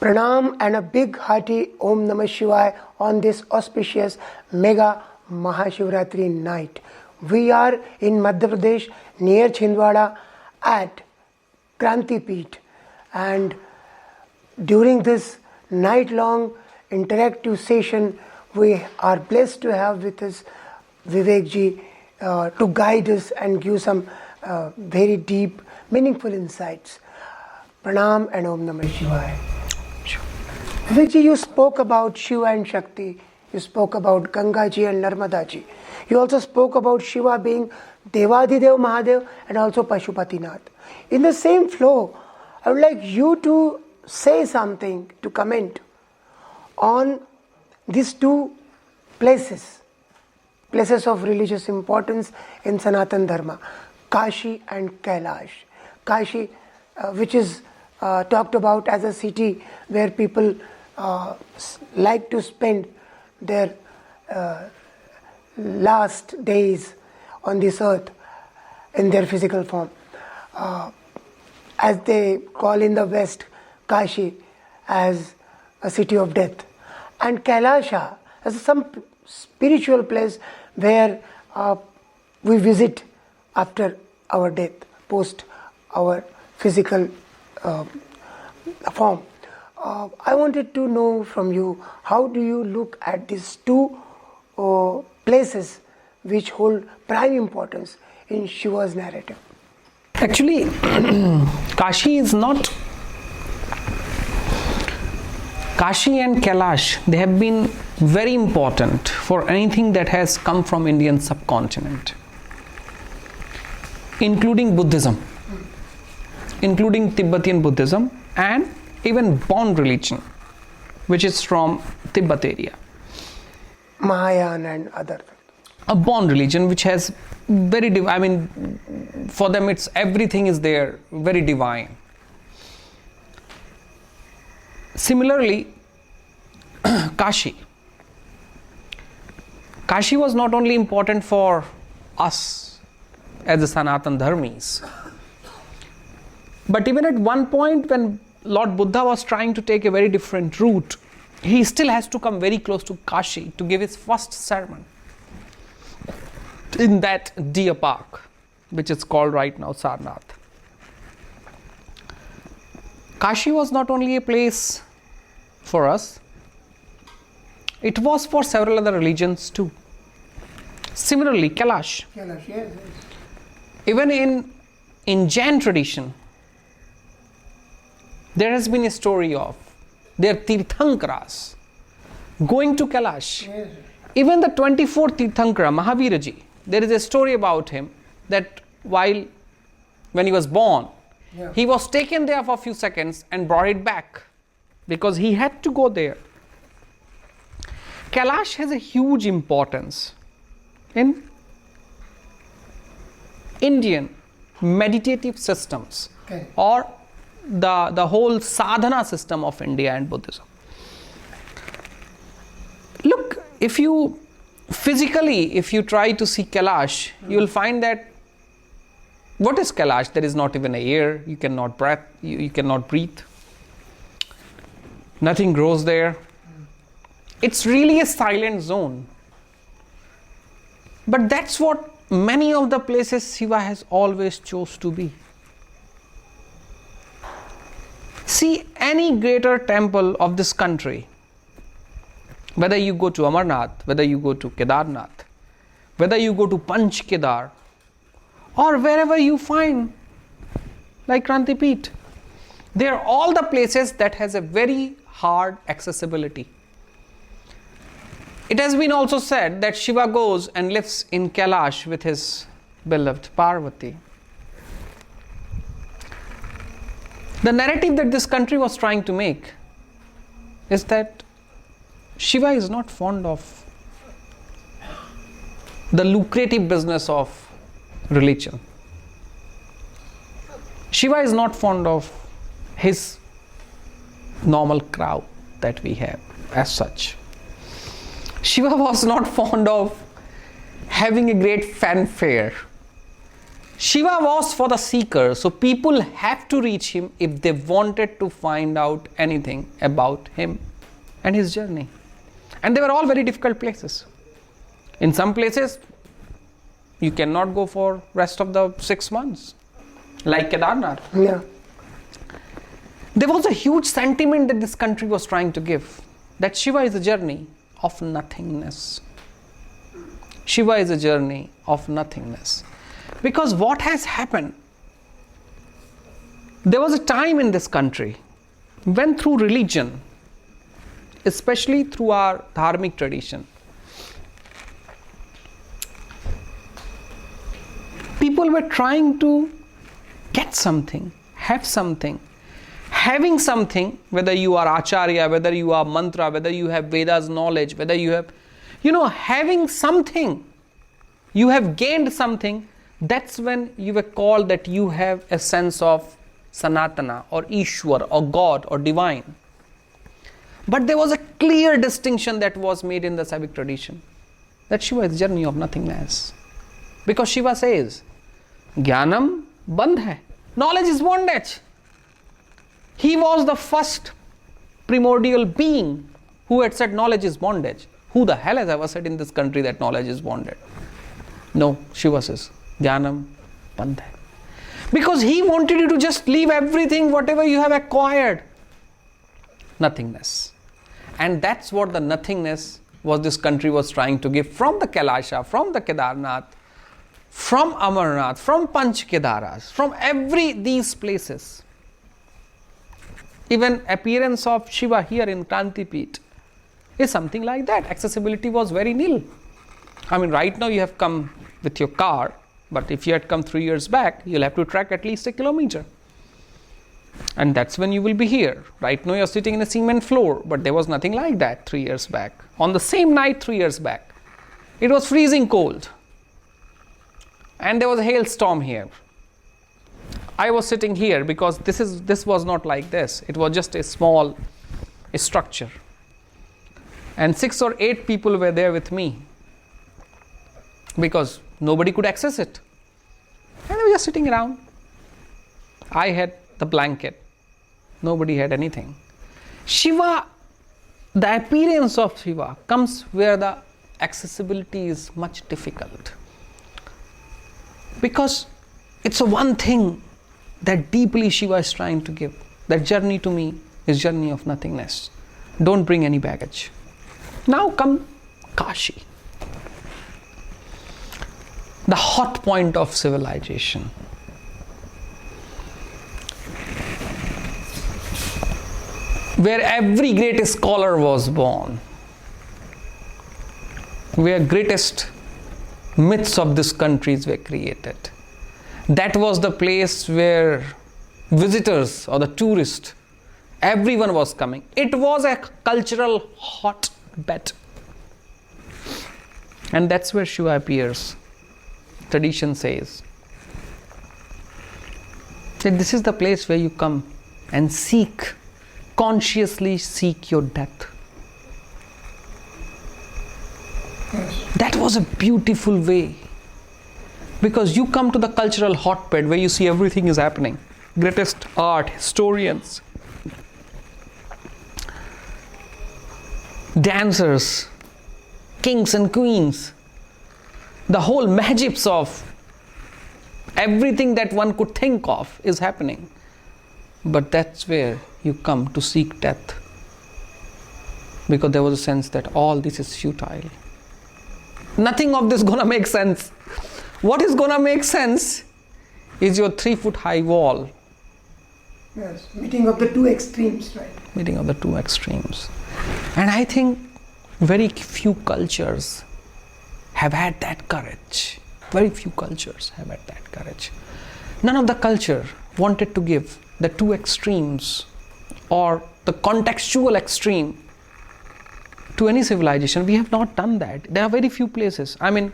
Pranam and a big hearty Om Namah Shivaya on this auspicious mega Maha Shivaratri night. We are in Madhya Pradesh near Chhindwara at Kranti Peeth, and during this night long interactive session we are blessed to have with us Vivek ji to guide us and give some very deep meaningful insights. Pranam and Om Namah Shivaya. Vivek ji, you spoke about Shiva and Shakti, you spoke about Ganga ji and Narmada ji. You also spoke about Shiva being Devadidev Mahadev and also Pashupatinath. In the same flow, I would like you to say something, to comment on these two places of religious importance in Sanatana Dharma, Kashi and Kailash. Kashi, which is talked about as a city where people like to spend their last days on this earth in their physical form. As they call in the West, Kashi as a city of death. And Kailasha as some spiritual place where we visit after our death, post our physical form. I wanted to know from you, how do you look at these two places which hold prime importance in Shiva's narrative? Actually, Kashi is not. Kashi and Kailash, they have been very important for anything that has come from Indian subcontinent, including Buddhism, including Tibetan Buddhism, and even Bon religion, which is from Tibet area. Mahayana and other. A Bon religion which has very for them it's everything is there, very divine. Similarly, Kashi was not only important for us as the Sanatana Dharmis, but even at one point when Lord Buddha was trying to take a very different route, he still has to come very close to Kashi to give his first sermon in that deer park, which is called right now Sarnath. Kashi was not only a place for us, it was for several other religions too. Similarly, Kailash. Yes. Even in Jain tradition, there has been a story of their Tirthankaras going to Kailash. Yes. Even the 24th Tirthankara, Mahaviraji, there is a story about him that when he was born, he was taken there for a few seconds and brought it back because he had to go there. Kailash has a huge importance in Indian meditative systems, or the whole sadhana system of India and Buddhism. Look, if you try to see Kailash, you will find that what is Kailash? There is not even a air, you cannot breathe. Nothing grows there. It's really a silent zone. But that's what many of the places Shiva has always chose to be. See, any greater temple of this country, whether you go to Amarnath, whether you go to Kedarnath, whether you go to Panch Kedar, or wherever you find, like Kranti Peeth, they are all the places that has a very hard accessibility. It has been also said that Shiva goes and lives in Kailash with his beloved Parvati. The narrative that this country was trying to make is that Shiva is not fond of the lucrative business of religion. Shiva is not fond of his normal crowd that we have as such. Shiva was not fond of having a great fanfare. Shiva was for the seeker, so people have to reach him if they wanted to find out anything about him and his journey. And they were all very difficult places. In some places, you cannot go for rest of the 6 months, like Kedarnath. Yeah. There was a huge sentiment that this country was trying to give, that Shiva is a journey of nothingness. Shiva is a journey of nothingness. Because what has happened, there was a time in this country when through religion, especially through our dharmic tradition, people were trying to get something, have something. Having something, whether you are Acharya, whether you are Mantra, whether you have Vedas knowledge, whether you have, having something, you have gained something, that's when you were called that you have a sense of Sanatana or Ishwar or God or divine. But there was a clear distinction that was made in the Saivic tradition, that Shiva is journey of nothingness. Because Shiva says, Jnanam bandh hai. Knowledge is bondage. He was the first primordial being who had said knowledge is bondage. Who the hell has ever said in this country that knowledge is bondage? No, Shiva says, Jnanam bandh hai. Because he wanted you to just leave everything, whatever you have acquired. Nothingness. And that's what the nothingness was this country was trying to give from the Kailasha, from the Kedarnath, from Amarnath, from Panch Kedaras, from these places. Even appearance of Shiva here in Krantipit is something like that. Accessibility was very nil. I mean, right now you have come with your car, but if you had come 3 years back, you'll have to trek at least 1 kilometer. And that's when you will be here. Right now you're sitting in a cement floor, but there was nothing like that 3 years back. On the same night 3 years back, it was freezing cold. And there was a hailstorm here. I was sitting here because this was not like this. It was just a small structure. And 6 or 8 people were there with me because nobody could access it. And they were just sitting around. I had the blanket. Nobody had anything. Shiva, the appearance of Shiva comes where the accessibility is much difficult. Because it's a one thing that deeply Shiva is trying to give. That journey to me is journey of nothingness. Don't bring any baggage. Now come Kashi. The hot point of civilization. Where every great scholar was born. Where greatest myths of this countries were created. That was the place where visitors or the tourists, everyone was coming. It was a cultural hotbed. And that's where Shiva appears. Tradition says that this is the place where you come and consciously seek your death. Yes. That was a beautiful way. Because you come to the cultural hotbed where you see everything is happening. Greatest art, historians, dancers, kings and queens, the whole magics of everything that one could think of is happening. But that's where you come to seek death. Because there was a sense that all this is futile. Nothing of this gonna make sense. What is gonna make sense is your 3-foot high wall. Yes, meeting of the two extremes, right? Meeting of the two extremes. And I think very few cultures have had that courage. Very few cultures have had that courage. None of the culture wanted to give the two extremes or the contextual extreme to any civilization. We have not done that. There are very few places. I mean,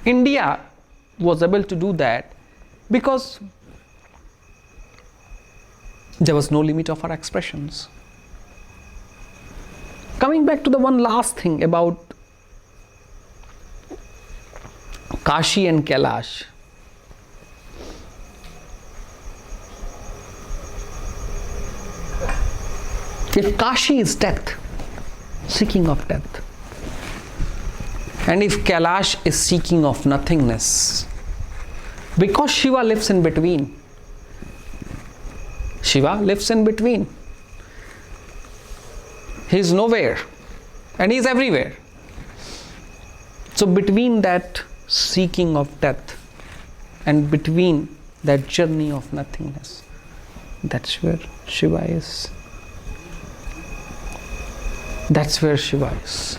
India was able to do that because there was no limit of our expressions. Coming back to the one last thing about Kashi and Kailash. If Kashi is death, seeking of death, and if Kailash is seeking of nothingness, because Shiva lives in between. Shiva lives in between. He is nowhere and he is everywhere. So between that seeking of death and between that journey of nothingness, that's where Shiva is. That's where Shiva is.